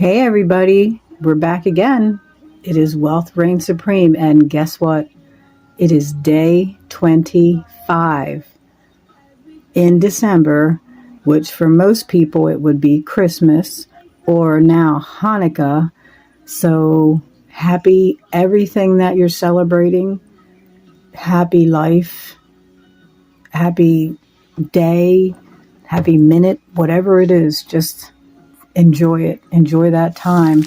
Hey everybody, we're back again. It is Wealth Reign Supreme, and guess what? It is day 25 in December, which for most people it would be Christmas or now Hanukkah. So happy everything that you're celebrating. Happy life, happy day, happy minute, whatever it is, just enjoy it. Enjoy that time.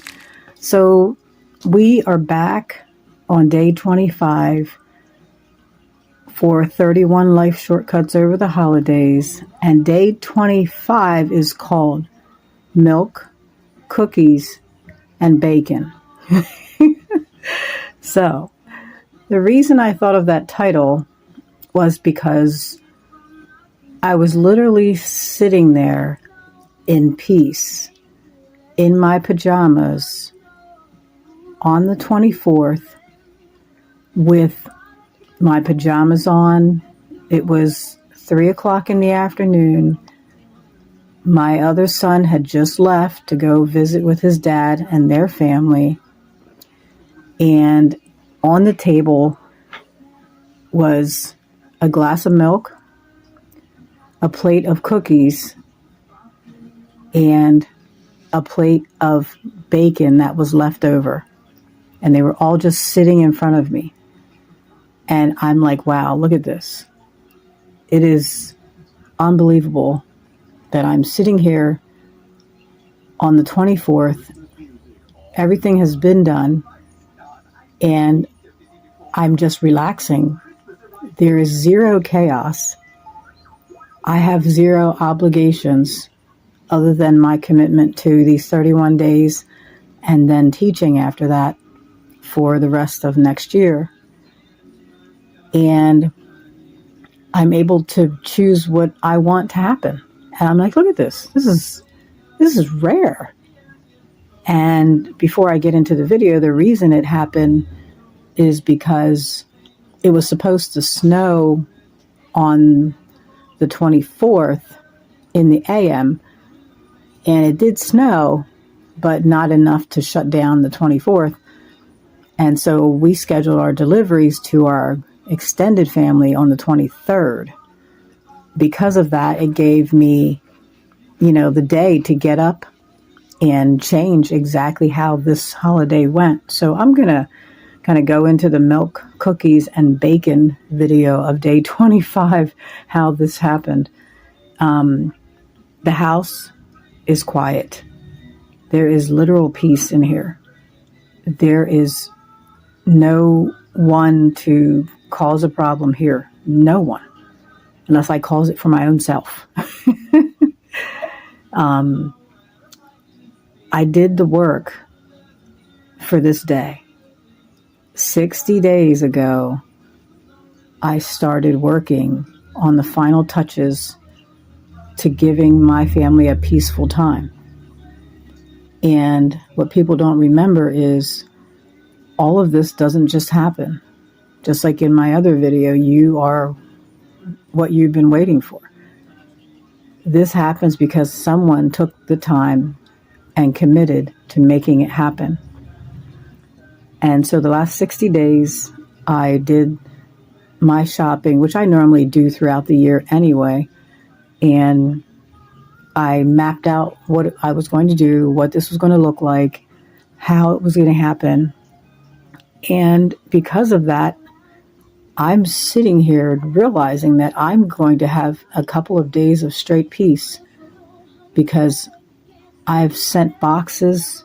So we are back on day 25 for 31 life shortcuts over the holidays. And day 25 is called Milk, Cookies, and Bacon. So the reason I thought of that title was because I was literally sitting there in peace in my pajamas on the 24th with my pajamas on. It was 3 o'clock in the afternoon. My other son had just left to go visit with his dad and their family. And on the table was a glass of milk, a plate of cookies, and a plate of bacon that was left over. And they were all just sitting in front of me. And I'm like, wow, look at this. It is unbelievable that I'm sitting here on the 24th. Everything has been done. And I'm just relaxing. There is zero chaos. I have zero obligations other than my commitment to these 31 days and then teaching after that for the rest of next year. And I'm able to choose what I want to happen. And I'm like, look at this. This is rare. And before I get into the video, the reason it happened is because it was supposed to snow on the 24th in the AM. And it did snow, but not enough to shut down the 24th. And so we scheduled our deliveries to our extended family on the 23rd. Because of that, it gave me, the day to get up and change exactly how this holiday went. So I'm going to kind of go into the milk, cookies, and bacon video of day 25, how this happened. The house is quiet. There is literal peace in here. There is no one to cause a problem here. No one. Unless I cause it for my own self. I did the work for this day. 60 days ago, I started working on the final touches to giving my family a peaceful time. And what people don't remember is all of this doesn't just happen. Just like in my other video, you are what you've been waiting for. This happens because someone took the time and committed to making it happen. And so the last 60 days, I did my shopping, which I normally do throughout the year anyway. And I mapped out what I was going to do, what this was going to look like, how it was going to happen. And because of that, I'm sitting here realizing that I'm going to have a couple of days of straight peace because I've sent boxes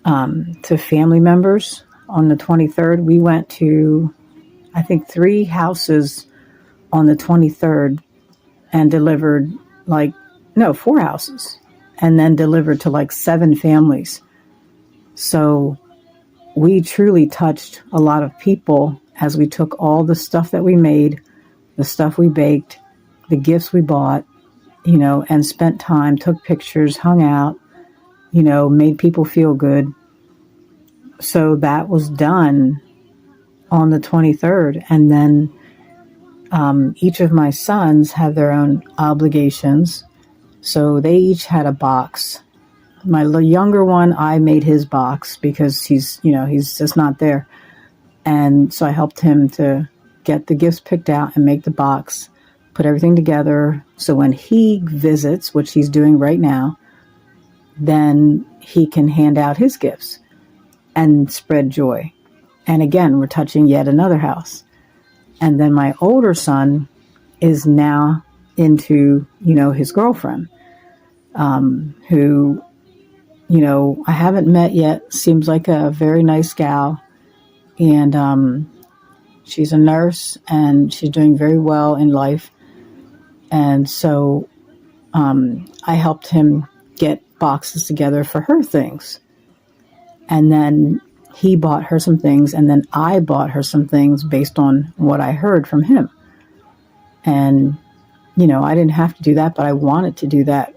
to family members on the 23rd. We went to, I think, 3 houses on the 23rd and delivered 4 houses and then delivered to 7 families. So we truly touched a lot of people as we took all the stuff that we made, the stuff we baked, the gifts we bought, and spent time, took pictures, hung out, made people feel good. So that was done on the 23rd. And then each of my sons have their own obligations. So they each had a box my younger one, I made his box because he's just not there. And so I helped him to get the gifts picked out and make the box, put everything together. So when he visits, which he's doing right now, then he can hand out his gifts and spread joy. And again, we're touching yet another house. And then my older son is now into, his girlfriend, who, I haven't met yet. Seems like a very nice gal. And she's a nurse and she's doing very well in life. And so I helped him get boxes together for her things. And then he bought her some things, and then I bought her some things based on what I heard from him. And, I didn't have to do that, but I wanted to do that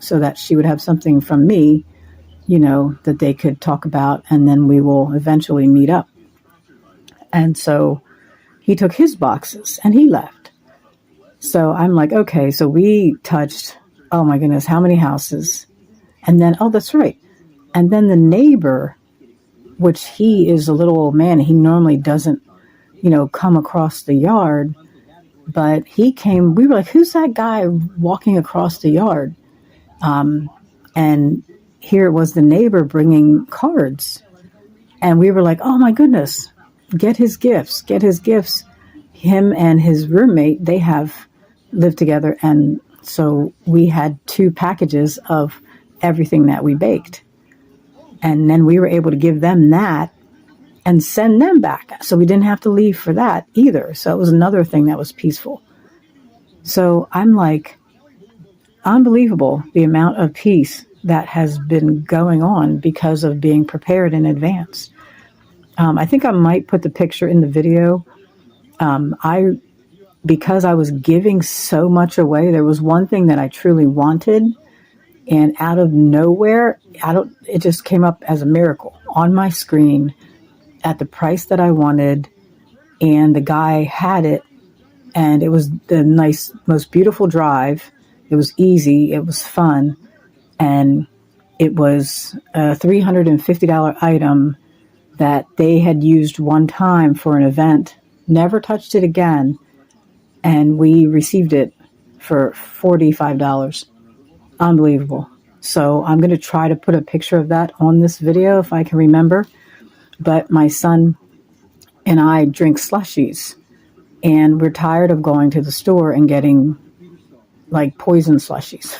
so that she would have something from me, that they could talk about, and then we will eventually meet up. And so he took his boxes and he left. So I'm like, okay, so we touched, oh my goodness, how many houses? And then, oh, that's right. And then the neighbor, which he is a little old man, he normally doesn't, come across the yard, but he came, we were like, who's that guy walking across the yard? And here it was the neighbor bringing cards. And we were like, oh my goodness, get his gifts. Him and his roommate, they have lived together. And so we had 2 packages of everything that we baked. And then we were able to give them that and send them back. So we didn't have to leave for that either. So it was another thing that was peaceful. So I'm like, unbelievable the amount of peace that has been going on because of being prepared in advance. I think I might put the picture in the video. Because I was giving so much away, there was one thing that I truly wanted, and out of nowhere, it just came up as a miracle on my screen at the price that I wanted, and the guy had it, and it was the nice, most beautiful drive. It was easy, it was fun, and it was a $350 item that they had used one time for an event, never touched it again, and we received it for $45. Unbelievable. So I'm going to try to put a picture of that on this video if I can remember. But my son and I drink slushies, and we're tired of going to the store and getting like poison slushies.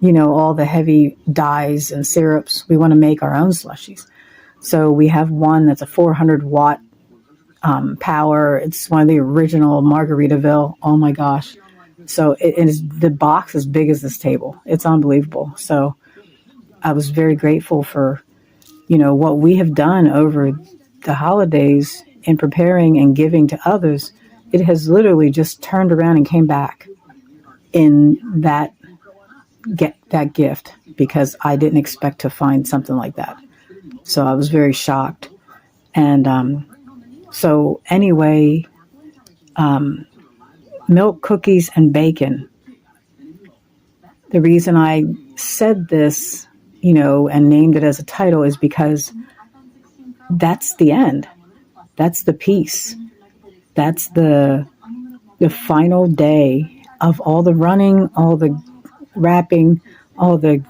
All the heavy dyes and syrups. We want to make our own slushies. So we have one that's a 400 watt power. It's one of the original Margaritaville. Oh my gosh. So it is, the box as big as this table. It's unbelievable. So I was very grateful for, what we have done over the holidays in preparing and giving to others. It has literally just turned around and came back in that gift, because I didn't expect to find something like that. So I was very shocked. And so anyway, milk, cookies, and bacon. The reason I said this, and named it as a title is because that's the end. That's the peace. That's the final day of all the running, all the wrapping, all the,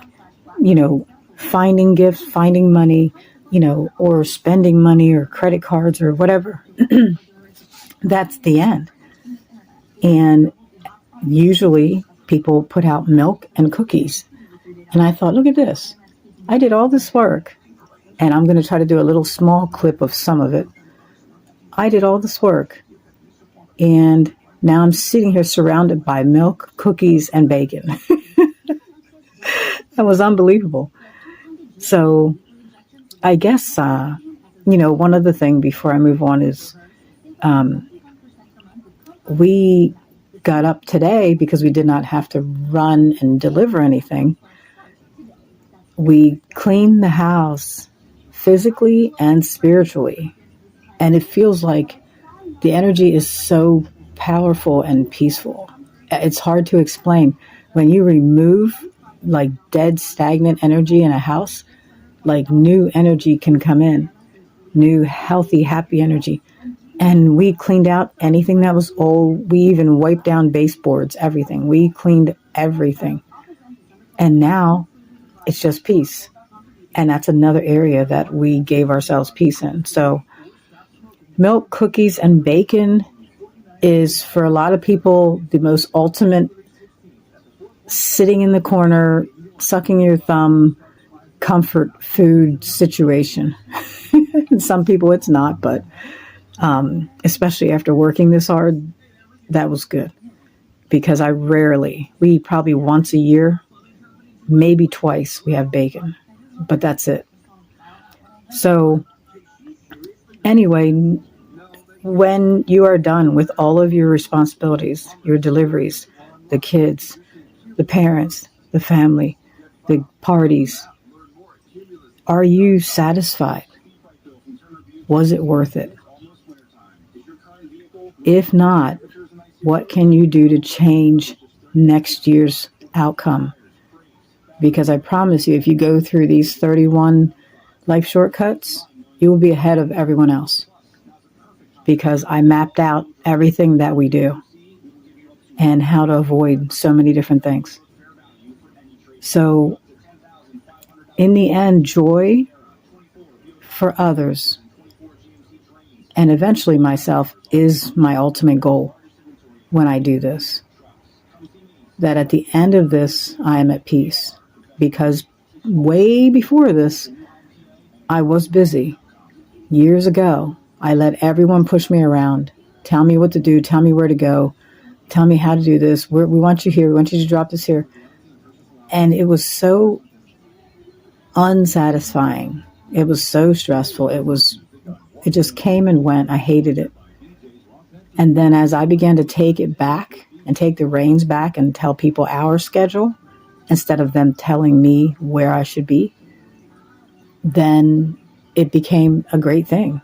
finding gifts, finding money, or spending money or credit cards or whatever. That's the end. And usually people put out milk and cookies. And I thought, look at this. I did all this work, and I'm going to try to do a little small clip of some of it. I did all this work, and now I'm sitting here surrounded by milk, cookies, and bacon. That was unbelievable. So I guess, one other thing before I move on is we got up today because we did not have to run and deliver anything. We cleaned the house physically and spiritually. And it feels like the energy is so powerful and peaceful. It's hard to explain. When you remove like dead, stagnant energy in a house, like new energy can come in, new, healthy, happy energy. And we cleaned out anything that was old. We even wiped down baseboards, everything. We cleaned everything. And now it's just peace. And that's another area that we gave ourselves peace in. So milk, cookies, and bacon is, for a lot of people, the most ultimate sitting in the corner, sucking your thumb, comfort food situation. Some people it's not, but especially after working this hard, that was good. Because we probably once a year, maybe twice, we have bacon. But that's it. So anyway, when you are done with all of your responsibilities, your deliveries, the kids, the parents, the family, the parties, are you satisfied? Was it worth it? If not, what can you do to change next year's outcome? Because I promise you, if you go through these 31 life shortcuts, you will be ahead of everyone else. Because I mapped out everything that we do and how to avoid so many different things. So, in the end, joy for others and eventually myself is my ultimate goal when I do this. That at the end of this, I am at peace. Because way before this, I was busy. Years ago, I let everyone push me around, tell me what to do, tell me where to go, tell me how to do this. We want you here. We want you to drop this here. And it was so unsatisfying. It was so stressful. It just came and went. I hated it. And then as I began to take it back and take the reins back and tell people our schedule, instead of them telling me where I should be, then it became a great thing.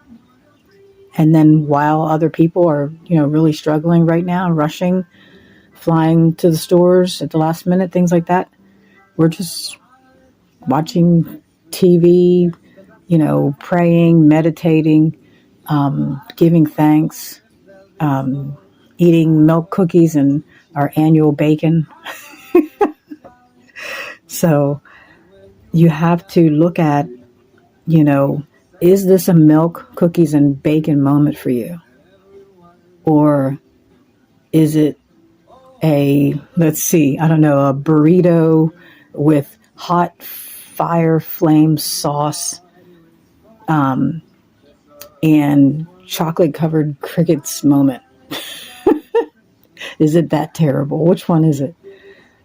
And then while other people are, really struggling right now, rushing, flying to the stores at the last minute, things like that, we're just watching TV, praying, meditating, giving thanks, eating milk cookies and our annual bacon. So you have to look at, is this a milk, cookies, and bacon moment for you? Or is it a burrito with hot fire flame sauce and chocolate covered crickets moment? Is it that terrible? Which one is it?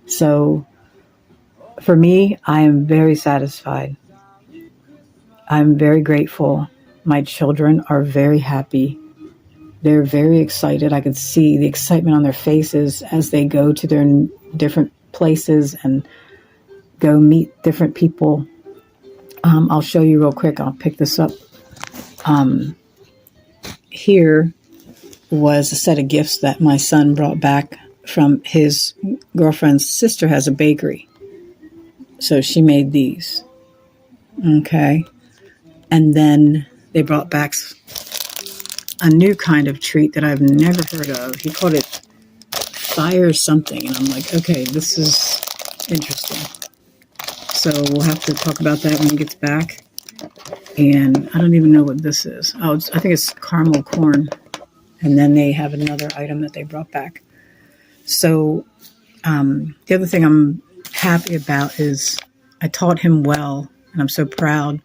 So for me, I am very satisfied. I'm very grateful. My children are very happy. They're very excited. I could see the excitement on their faces as they go to their different places and go meet different people. I'll show you real quick. I'll pick this up. Here was a set of gifts that my son brought back from his girlfriend's sister has a bakery. So she made these. Okay. And then they brought back a new kind of treat that I've never heard of. He called it fire something. And I'm like, okay, this is interesting. So we'll have to talk about that when he gets back. And I don't even know what this is. I think it's caramel corn. And then they have another item that they brought back. So the other thing I'm happy about is I taught him well, and I'm so proud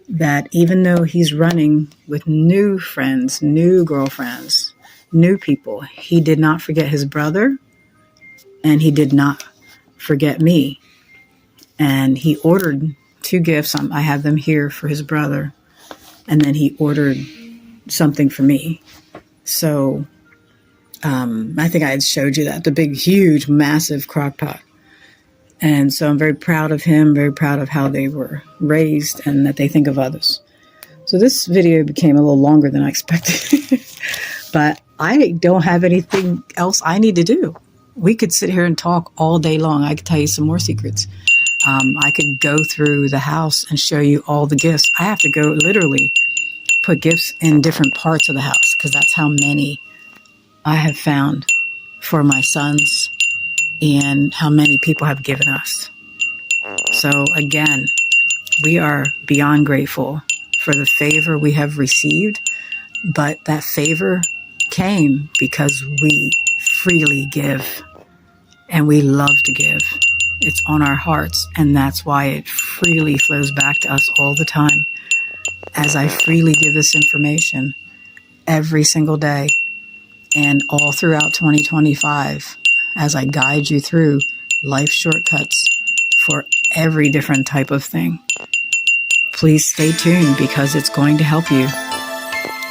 that even though he's running with new friends, new girlfriends, new people, he did not forget his brother, and he did not forget me. And he ordered 2 gifts. I have them here for his brother, and then he ordered something for me. So I think I had showed you that, the big, huge, massive crock pot. And so I'm very proud of him, very proud of how they were raised and that they think of others. So this video became a little longer than I expected. But I don't have anything else I need to do. we could sit here and talk all day long. I could tell you some more secrets. I could go through the house and show you all the gifts. I have to go literally put gifts in different parts of the house because that's how many I have found for my sons and how many people have given us. So again, we are beyond grateful for the favor we have received, but that favor came because we freely give and we love to give. It's on our hearts, and that's why it freely flows back to us all the time. As I freely give this information every single day and all throughout 2025, as I guide you through life shortcuts for every different type of thing. Please stay tuned because it's going to help you.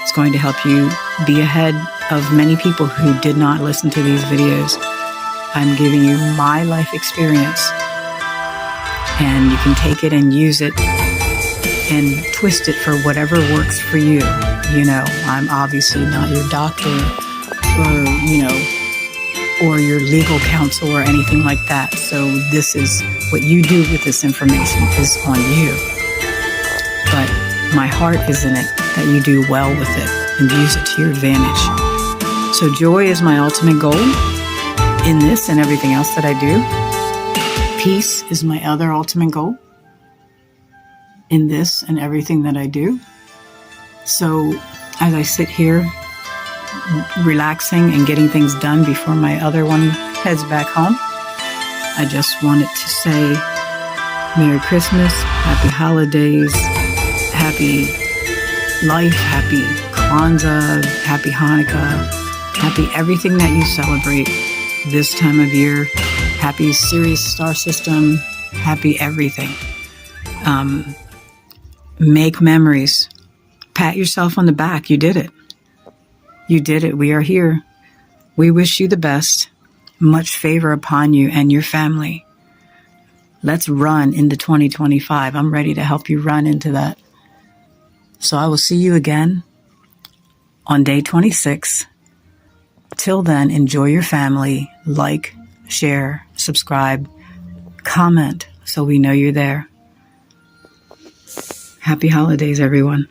It's going to help you be ahead of many people who did not listen to these videos. I'm giving you my life experience, and you can take it and use it and twist it for whatever works for you. You know, I'm obviously not your doctor or your legal counsel or anything like that. So this is what you do with this information is on you. But my heart is in it that you do well with it and use it to your advantage. So joy is my ultimate goal in this and everything else that I do. Peace is my other ultimate goal in this and everything that I do. So as I sit here relaxing and getting things done before my other one heads back home, I just wanted to say Merry Christmas, Happy Holidays, Happy Life, Happy Kwanzaa, Happy Hanukkah, Happy everything that you celebrate this time of year. Happy Sirius Star System, happy everything. Make memories. Pat yourself on the back. You did it. You did it. We are here. We wish you the best. Much favor upon you and your family. Let's run into 2025. I'm ready to help you run into that. So I will see you again on day 26. Till then, enjoy your family. Like, share, subscribe, comment so we know you're there. Happy holidays, everyone.